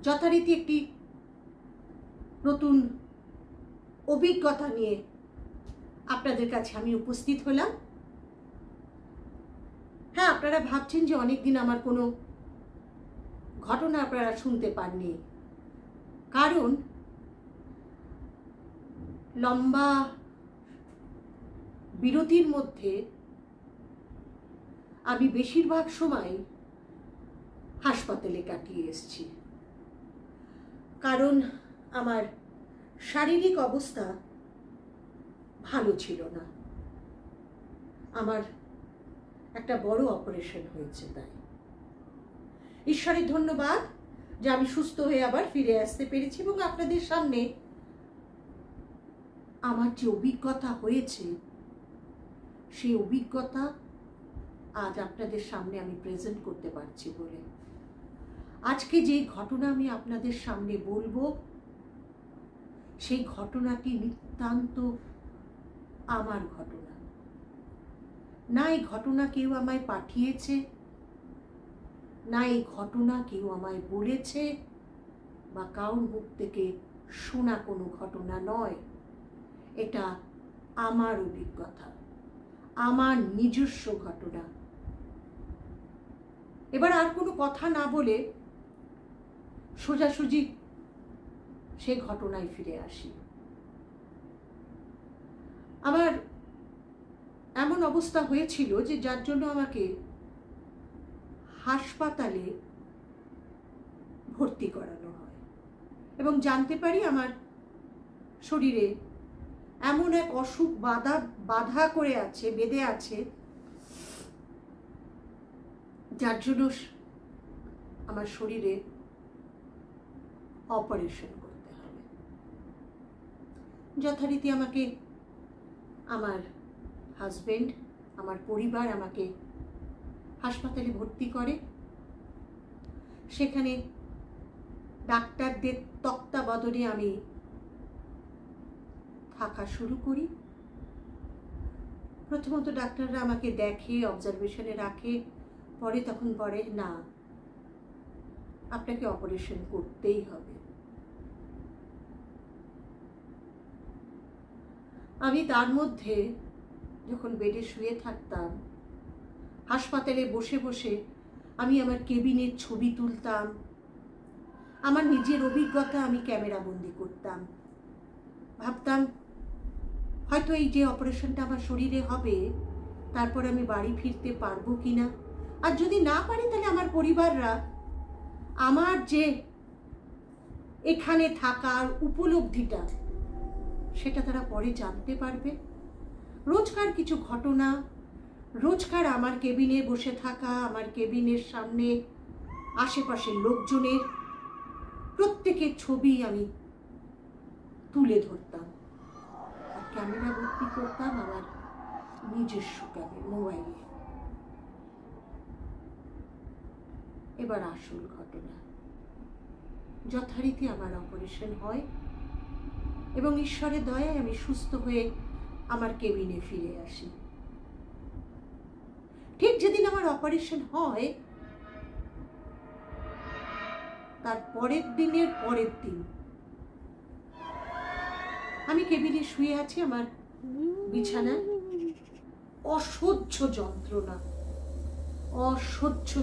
যথারীতি একটি নতুন অভিজ্ঞতা নিয়ে আপনাদের কাছে আমি উপস্থিত হলাম। হ্যাঁ, আপনারা ভাবছেন যে অনেকদিন আমার কোনো ঘটনা আপনারা শুনতে পাননি, কারণ লম্বা বিরতির মধ্যে আমি বেশিরভাগ সময় হাসপাতালে কাটিয়ে এসেছি। কারণ আমার শারীরিক অবস্থা ভালো ছিল না। আমার একটা বড় অপারেশন হয়েছে, তাই ঈশ্বরের ধন্যবাদ যে আমি সুস্থ হয়ে আবার ফিরে আসতে পেরেছি এবং আপনাদের সামনে আমার যে অভিজ্ঞতা হয়েছে সেই অভিজ্ঞতা আজ আপনাদের সামনে আমি প্রেজেন্ট করতে পারছি বলে। আজকে যে ঘটনা আমি আপনাদের সামনে বলবো সেই ঘটনাটি নিতান্ত আমার ঘটনা না। এই ঘটনা কেউ আমায় পাঠিয়েছে, না এই ঘটনা কেউ আমায় বলেছে, বা কারোর মুখ থেকে শোনা কোনো ঘটনা নয়। এটা আমার অভিজ্ঞতা, আমার নিজস্ব ঘটনা। এবার আর কোনো কথা না বলে সোজাসুজি সে ঘটনায় ফিরে আসি। আমার এমন অবস্থা হয়েছিল যে যার জন্য আমাকে হাসপাতালে ভর্তি করানো হয় এবং জানতে পারি আমার শরীরে এমন এক অসুখ বাধা করে আছে, বেঁধে আছে, যার জন্য আমার শরীরে অপারেশন করতে হবে। যথারীতি আমাকে আমার হাজবেন্ড, আমার পরিবার আমাকে হাসপাতালে ভর্তি করে। সেখানে ডাক্তারদের তত্ত্বাবধানে আমি থাকা শুরু করি। প্রথমত ডাক্তাররা আমাকে দেখে, অবজারভেশনে রাখে, পরে তখন বলে না, আপনাকে অপারেশন করতেই হবে। আমি তার মধ্যে যখন বেডে শুয়ে থাকতাম, হাসপাতালে বসে বসে আমি আমার কেবিনের ছবি তুলতাম, আমার নিজের অভিজ্ঞতা আমি ক্যামেরা বন্দি করতাম। ভাবতাম হয়তো এই যে অপারেশনটা আমার শরীরে হবে তারপর আমি বাড়ি ফিরতে পারবো কিনা, আর যদি না পারি তাহলে আমার পরিবাররা আমার যে এখানে থাকার উপলব্ধিটা সেটা তারা পরে জানতে পারবে। রোজকার কিছু ঘটনা, রোজকার আমার কেবিনে বসে থাকা, আমার কেবিনের সামনে আশেপাশের লোকজনের প্রত্যেকের ছবি আমি তুলে ধরতাম আর ক্যামেরা ভর্তি করতাম আমার নিজস্ব মোবাইলে। এবার আসল ঘটনা। যথারীতি আমার অপারেশন হয় এবং ঈশ্বরের দয়ায় আমি সুস্থ হয়ে আমার কেবিনে ফিরে আসি। ঠিক যেদিন আমার অপারেশন হয় তার পরের দিনের পরের দিন আমি কেবিনে শুয়ে আছি আমার বিছানায়। অসহ্য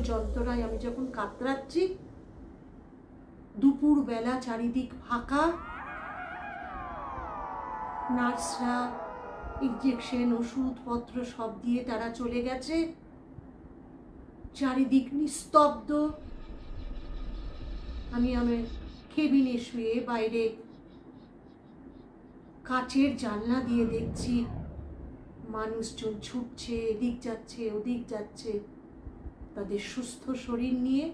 যন্ত্রণায় আমি যখন কাতরাচ্ছি, দুপুর বেলা, চারিদিক ফাঁকা, নার্সরা ইনজেকশন, ওষুধপত্র সব দিয়ে তারা চলে গেছে, চারিদিক নিস্তব্ধ। আমি আমার কেবিনে শুয়ে বাইরে কাচের জানলা দিয়ে দেখছি মানুষজন ছুটছে, এদিক যাচ্ছে ওদিক যাচ্ছে তাদের সুস্থ শরীর নিয়ে।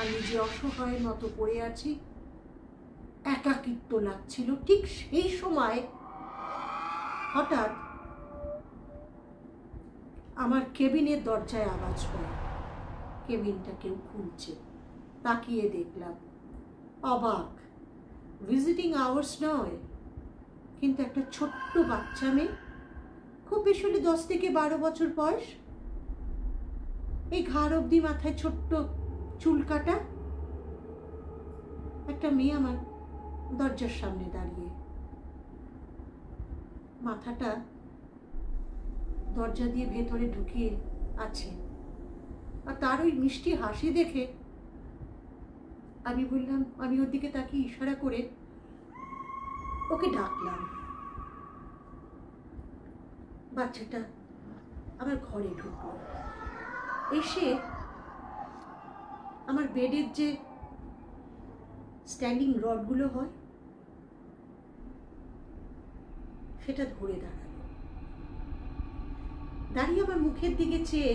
আমি যে অসহায়ের মতো পড়ে আছি, একাকিত্ব লাগছিল। ঠিক সেই সময় হঠাৎ আমার কেবিনের দরজায় আওয়াজ পাই, কেবিনটা কেউ খুলছে। তাকিয়ে দেখলাম, অবাক, ভিজিটিং আওয়ার্স নয়, কিন্তু একটা ছোট্ট বাচ্চা মেয়ে, খুব বেশি হলে 10 থেকে 12 বছর বয়স, এই ঘাড় অবধি মাথায় ছোট্ট চুল কাটা, একটা মেয়ে আমার দরজার সামনে দাঁড়িয়ে, মাথাটা দরজা দিয়ে ভেতরে ঢুকিয়ে আছে। আর তার ওই মিষ্টি হাসি দেখে আমি বললাম, আমি ওর দিকে তাকিয়ে ইশারা করে ওকে ডাকলাম। বাচ্চাটা আমার ঘরে ঢুকলো, এসে আমার বেডের যে স্ট্যান্ডিং রডগুলো হয় সেটা ধরে দাঁড়ালো। দাঁড়িয়ে আমার মুখের দিকে চেয়ে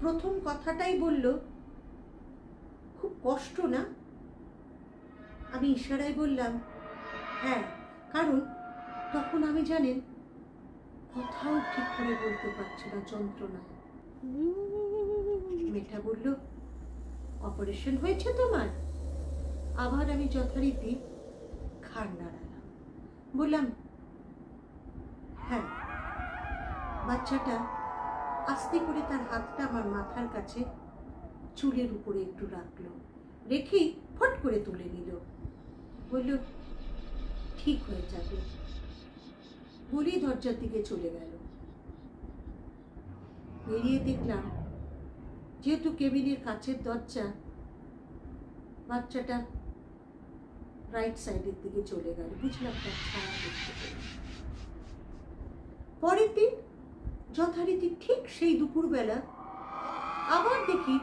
প্রথম কথাটাই বলল, খুব কষ্ট না? আমি ইশারায় বললাম হ্যাঁ, কারণ তখন আমি জানেন কথাও ঠিক করে বলতে পারছি না যন্ত্রণায়। মেয়েটা বলল, অপারেশন হয়েছে তোমার? আবার আমি যথারীতি ঘাড় নাড়ালাম, বললাম হ্যাঁ। বাচ্চাটা আস্তে করে তার হাতটা আমার মাথার কাছে চুলের উপরে একটু রাখলো, রেখেই ফট করে তুলে নিল, বলল ঠিক হয়ে যাবে, বলেই দরজার দিকে চলে গেল। বেরিয়ে দেখলাম, যেহেতু কেবিনের কাছের দরজা, বাচ্চাটা রাইট সাইডের দিকে চলে গেল। বুঝলাম তার ছায়া দেখতে পেলাম। পরের দিন যথারীতি ঠিক সেই দুপুরবেলা আবার দেখি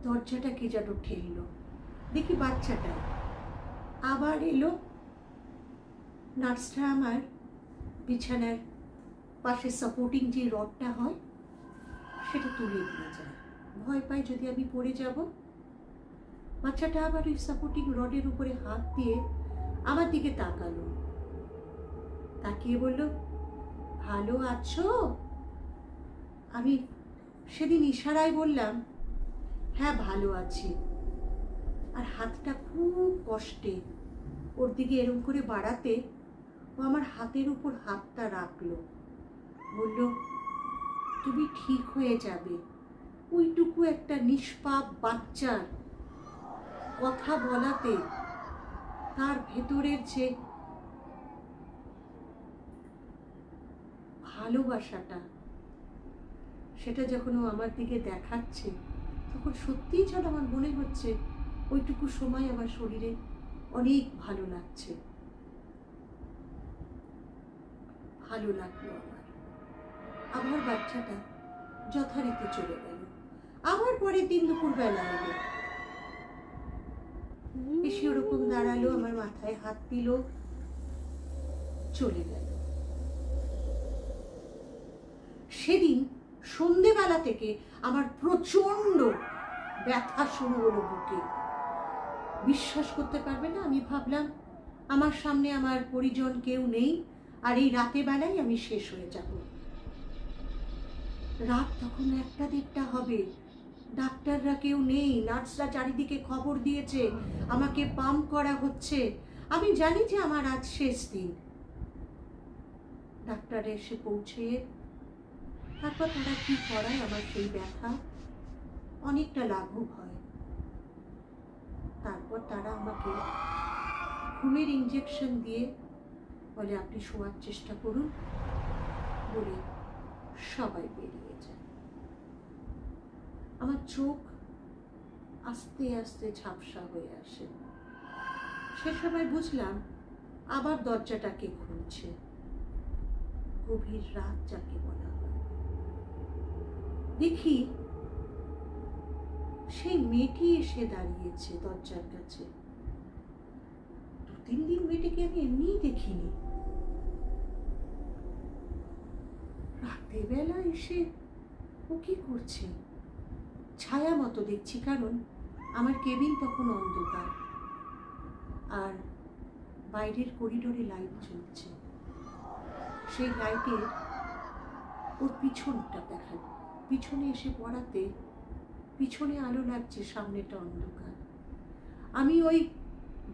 দরজাটা কে যেন ঠেললো, দেখি বাচ্চাটা আবার এলো। নার্সরা আমার বিছানার পাশে সাপোর্টিং যে রডটা হয় সেটা তুলে দিয়ে যায়, ভয় পাই যদি আমি পড়ে যাব। বাচ্চাটা আবার ওই সাপোর্টিং রডের উপরে হাত দিয়ে আমার দিকে তাকালো, তাকিয়ে বলল, ভালো আছো? আমি সেদিন ইশারায় বললাম হ্যাঁ ভালো আছি। আর হাতটা খুব কষ্টে ওর দিকে এরম করে বাড়াতে ও আমার হাতের উপর হাতটা রাখলো, বলল তুমি ঠিক হয়ে যাবে। ওইটুকু একটা নিষ্পাপ বাচ্চার কথা বলাতে তার ভেতরের যে ভালোবাসাটা, সেটা যখন ও আমার দিকে দেখাচ্ছে তখন সত্যিই যেন আমার মনে হচ্ছে ওইটুকু সময় আমার শরীরে অনেক ভালো লাগছে। ভালো লাগলো আমার। আমার বাচ্চাটা যথারীতি চলে গেল। আবার পরের দিন দুপুরবেলা এলো, এসে ওরকম দাঁড়ালো, আমার মাথায় হাত দিল, চলে গেল। সেদিন সন্ধেবেলা থেকে আমার প্রচন্ড ব্যথা শুরু হলো বুকে। বিশ্বাস করতে পারবে না, আমি ভাবলাম আমার সামনে আমার পরিজন কেউ নেই, আর এই রাতে বেলায় আমি শেষ হয়ে যাব। রাত তখন 1টা-1:30 হবে, ডাক্তাররা কেউ নেই, নার্সরা চারিদিকে খবর দিয়েছে আমাকে পাম্প করা হচ্ছে। আমি জানি যে আমার আজ শেষ দিন। ডাক্তার এসে পৌঁছে তারপর তারা কি করায়, আমার সেই ব্যথা অনেকটা লাঘব হয়। তারপর তারা আমাকে ঘুমের ইঞ্জেকশন দিয়ে বলে আপনি শোয়ার চেষ্টা করুন, বলে সবাই বেরিয়ে যায়। আমার চোখ আস্তে আস্তে ঝাপসা হয়ে আসে। সে সময় বুঝলাম আবার দরজাটাকে খুলছে, গভীর রাত যাকে বলা হয়। দেখি সেই মেয়েটি এসে দাঁড়িয়েছে দরজার কাছে। 2-3 দিন মেয়েটিকে আমি এমনিই দেখিনি। রাতের বেলা এসে ও কি করছে? ছায়া মতো দেখছি, কারণ আমার কেবিন তখন অন্ধকার আর বাইরের করিডোরে লাইট জ্বলছে। সেই লাইটের ওর পিছনটা দেখা, পিছনে এসে পড়াতে পিছনে আলো লাগছে, সামনেটা অন্ধকার। আমি ওই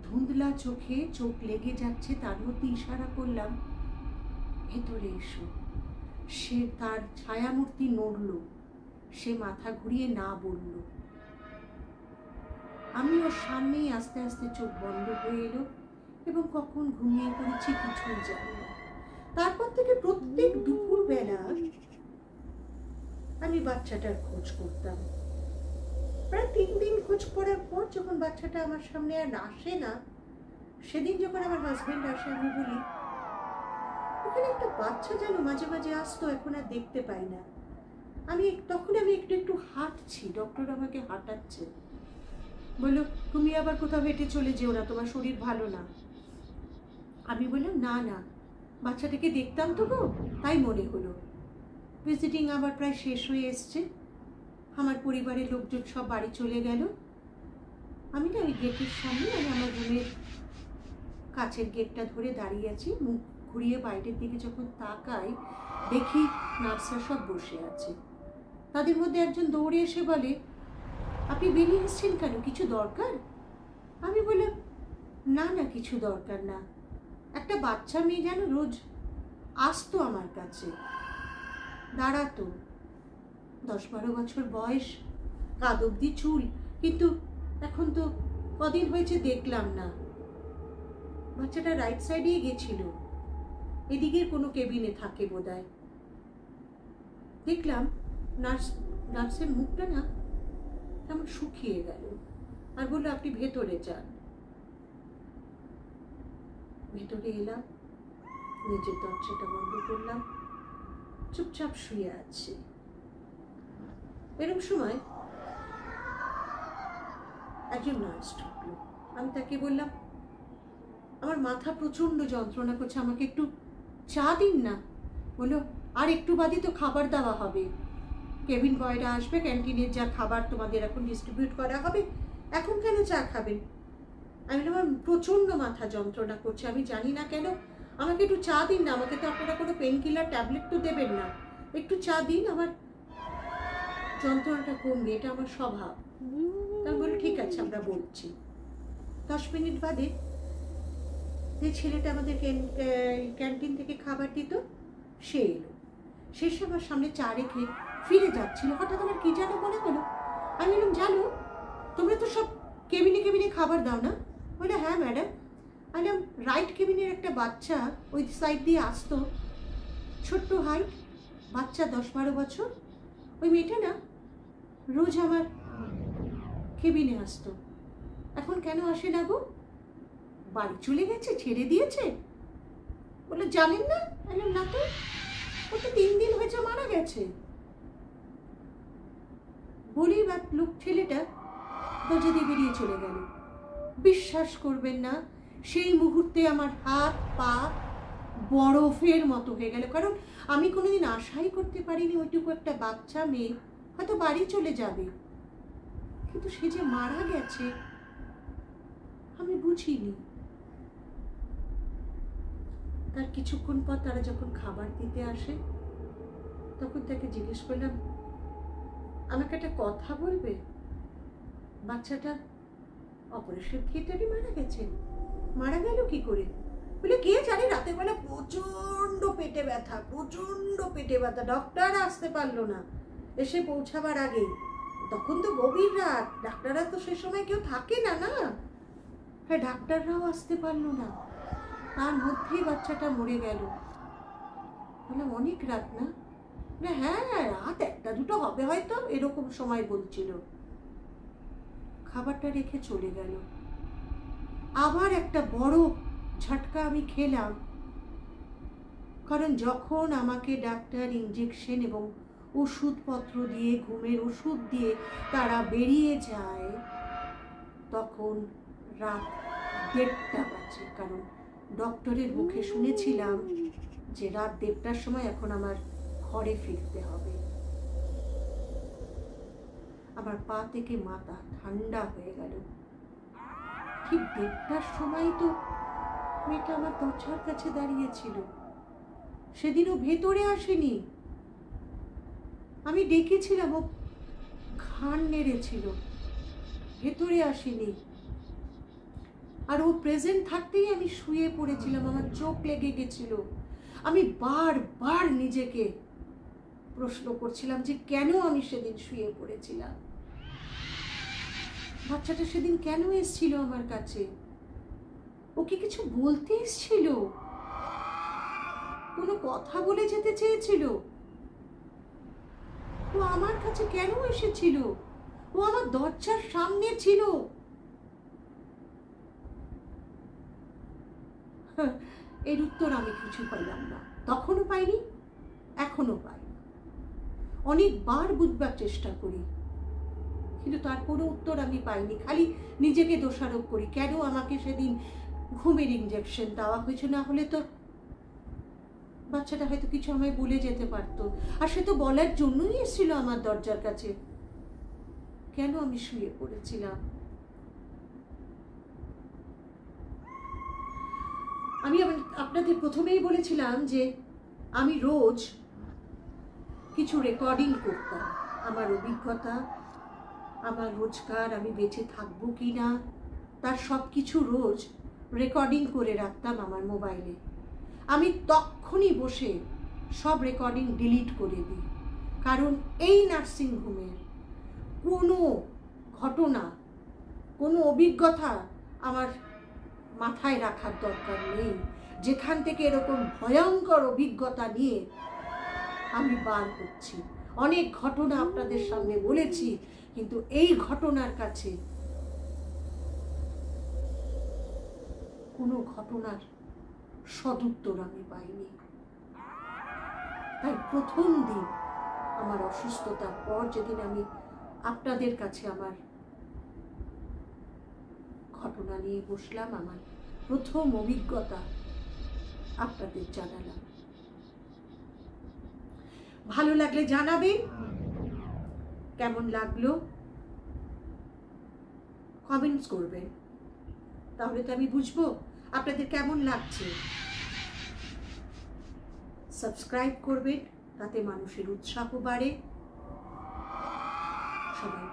ধুন্দলা চোখে চোখ লেগে যাচ্ছে, তার মধ্যে ইশারা করলাম ভেতরে এসো। সে তার ছায়ামূর্তি নড়ল, সে মাথা ঘুরিয়ে না বলল। আমি ওর সামনেই আস্তে আস্তে চোখ বন্ধ হয়ে এলো এবং কখন ঘুমিয়ে পড়েছি কিছুই জানি না। তারপর থেকে প্রত্যেক দুপুরবেলা আমি বাচ্চাটার খোঁজ করতাম। প্রায় 3 দিন খোঁজ করার পর যখন বাচ্চাটা আমার সামনে আর আসে না, সেদিন যখন আমার হাজবেন্ড আসে, আমি বলি, ওখানে একটা বাচ্চা যেন মাঝে মাঝে আসতো, এখন আর দেখতে পাই না। তখন আমি একটু একটু হাঁটছি, ডক্টর আমাকে হাঁটাচ্ছে। বললো, তুমি আবার কোথাও হেঁটে চলে যেও না, তোমার শরীর ভালো না। আমি বললাম, না না, বাচ্চাটাকে দেখতাম তো গো, তাই মনে হলো। ভিজিটিং আবার প্রায় শেষ হয়ে এসছে, আমার পরিবারের লোকজন সব বাড়ি চলে গেল। আমি না ওই গেটের সামনে, আমি আমার রুমের কাছের গেটটা ধরে দাঁড়িয়ে আছি। মুখ ঘুরিয়ে বাইরের দিকে যখন তাকাই, দেখি নার্সরা সব বসে আছে। তাদের মধ্যে একজন দৌড়ে এসে বলে, আপনি বেরিয়ে এসছেন কেন, কিছু দরকার? আমি বললাম, না না, কিছু দরকার না। একটা বাচ্চা মেয়ে যেন রোজ আসতো আমার কাছে, দাঁড়াতো, 10-12 বছর বয়স, কাঁধ অব্দি চুল, কিন্তু এখন তো কদিন হয়েছে দেখলাম না। বাচ্চাটা রাইট সাইডেই গেছিল, এদিকের কোনো কেবিনে থাকে বোধহয়। দেখলাম নার্সের মুখটা না কেমন শুকিয়ে গেল, আর বললো, আপনি ভেতরে যান। ভেতরে এলাম, নিজের দরজাটা বন্ধ করলাম, চুপচাপ শুয়ে আছে। এরকম সময় একজন নার্স ঢুকলো। আমি তাকে বললাম, আমার মাথা প্রচন্ড যন্ত্রণা করছে, আমাকে একটু চা দিন না। বললো, আর একটু বাদে তো খাবার দেওয়া হবে, কেবিন বয়রা আসবে, ক্যান্টিনের যা খাবার তোমাদের এখন ডিস্ট্রিবিউট করা হবে, এখন কেন চা খাবেন? আমি বললাম, আমার প্রচন্ড মাথা যন্ত্রণা করছে, আমি জানি না কেন, আমাকে একটু চা দিন না। আমাকে তো আপনারা কোনো পেন কিলার ট্যাবলেট তো দেবেন না, একটু চা দিন, আমার যন্ত্রণাটা কমবে, এটা আমার স্বভাব। তার বলে, ঠিক আছে, আমরা বলছি। 10 মিনিট বাদে যে ছেলেটা আমাদের ক্যান্টিন থেকে খাবার দিত, সে এলো। সে আমার সামনে চা রেখে ফিরে যাচ্ছিল, হঠাৎ আমার কি যেন মনে হলো। আমি বললাম, জানো, তোমরা তো সব কেবিনে কেবিনে খাবার দাও না? বলে, হ্যাঁ ম্যাডাম। আমি বললাম, রাইট কেবিনের একটা বাচ্চা ওই সাইড দিয়ে আসতো, ছোট্ট হাইট, বাচ্চা 10-12 বছর, ওই মেয়েটা না রোজ আমার কেবিনে আসতো, এখন কেন আসে না গো? বাড়ি চলে গেছে, ছেড়ে দিয়েছে? বলে, জানেন না? আমি না তো, ও তো 3 দিন হয়েছে মারা গেছে। বলি, লোক ছেলেটা দরজা দিয়ে বেরিয়ে চলে গেল। বিশ্বাস করবেন না, সেই মুহূর্তে আমার হাত পা বরফের মতো হয়ে গেল, কারণ আমি কোনোদিন আশাই করতে পারিনি ওইটুকু একটা বাচ্চা মেয়ে হয়তো বাড়ি চলে যাবে, কিন্তু সে যে মারা গেছে আমি বুঝিনি। তার কিছুক্ষণ পর তারা যখন খাবার দিতে আসে, তখন তাকে জিজ্ঞেস করলাম, আমাকে একটা কথা বলবে? বাচ্চাটা অপারেশন থিয়েটারে মারা গেছে। মারা গেল কি করে? বলে, কে জানে, রাতের বেলা প্রচন্ড পেটে ব্যথা, প্রচন্ড পেটে ব্যথা, ডক্টর আসতে পারলো না, এসে পৌঁছাবার আগে। তখন তো গভীর রাত, ডাক্তাররা তো সে সময় কেউ থাকে না, না, হ্যাঁ, ডাক্তাররাও আসতে পারলো না, তার মধ্যেই বাচ্চাটা মরে গেল। বললাম, অনেক রাত না? হ্যাঁ, রাত 1-2 হবে হয়তো, এরকম সময় বলছিল। খাবারটা রেখে চলে গেল। আবার একটা বড় ঝটকা আমি খেলাম, কারণ যখন আমাকে ডাক্তার ইঞ্জেকশন এবং ওষুধপত্র দিয়ে, ঘুমের ওষুধ দিয়ে তারা বেরিয়ে যায়, তখন রাত 1:30 বাজে। কারণ ডক্টরের মুখে শুনেছিলাম যে রাত 1:30টার সময় এখন আমার ঘরে ফিরতে হবে। আমার পা থেকে মাথা ঠান্ডা হয়ে গেল। ঠিক 1:30টার সময় তো মেয়েটা আমার দরজার কাছে দাঁড়িয়েছিল, সেদিনও ভেতরে আসেনি। আমি ডেকেছিলাম, ও ঘাড় নেড়েছিল, ভেতরে আসেনি। আর ও প্রেজেন্ট থাকতেই আমি শুয়ে পড়েছিলাম, আমার চোখ লেগে গেছিল। আমি বারবার নিজেকে প্রশ্ন করছিলাম যে কেন আমি সেদিন শুয়ে পড়েছিলাম। বাচ্চাটা সেদিন কেন এসেছিল আমার কাছে? ওকে কিছু বলতে এসেছিল? কোনো কথা বলে যেতে চেয়েছিল? ও আমার কাছে কেন এসেছিল? ও আমার দরজার সামনে ছিল। এর উত্তর আমি কিছু পাইলাম না, তখনও পাইনি, এখনো পাই। অনেকবার বুঝবার চেষ্টা করি, কিন্তু তার কোনো উত্তর আমি পাইনি। খালি নিজেকে দোষারোপ করি, কেন আমাকে সেদিন ঘুমের ইঞ্জেকশন দেওয়া হয়েছে। না হলে তো বাচ্চাটা হয়তো কিছু আমায় বলে যেতে পারতো। আর সে তো বলার জন্যই এসেছিল আমার দরজার কাছে। কেন আমি শুয়ে পড়েছিলাম? আমি আপনাদের প্রথমেই বলেছিলাম যে আমি রোজ কিছু রেকর্ডিং করতাম, আমার অভিজ্ঞতা, আমার রোজকার, আমি বেঁচে থাকবো কি না তার সব কিছু রোজ রেকর্ডিং করে রাখতাম আমার মোবাইলে। আমি তখনই বসে সব রেকর্ডিং ডিলিট করে দিই, কারণ এই নার্সিংহোমের কোনো ঘটনা, কোনো অভিজ্ঞতা আমার মাথায় রাখার দরকার নেই। যেখান থেকে এরকম ভয়ঙ্কর অভিজ্ঞতা নিয়ে আমি বার করছি, অনেক ঘটনা আপনাদের সামনে বলেছি, কিন্তু এই ঘটনার কাছে কোনো ঘটনার সদুত্তর আমি পাইনি। তাই প্রথম দিন আমার অসুস্থতার পর, যেদিন আমি আপনাদের কাছে আমার ঘটনা নিয়ে বসলাম, আমার প্রথম অভিজ্ঞতা আপনাদের জানালাম। ভালো লাগলে জানাবেন, কেমন লাগলো কমেন্টস করবেন, তাহলে তো আমি বুঝবো আপনাদের কেমন লাগছে। সাবস্ক্রাইব করবেন, তাতে মানুষের উৎসাহ বাড়ে। সবাই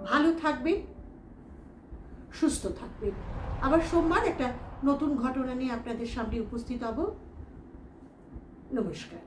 ভালো থাকবেন, সুস্থ থাকবেন। আবার সোমবার একটা নতুন ঘটনা নিয়ে আপনাদের সামনে উপস্থিত হব। নমস্কার।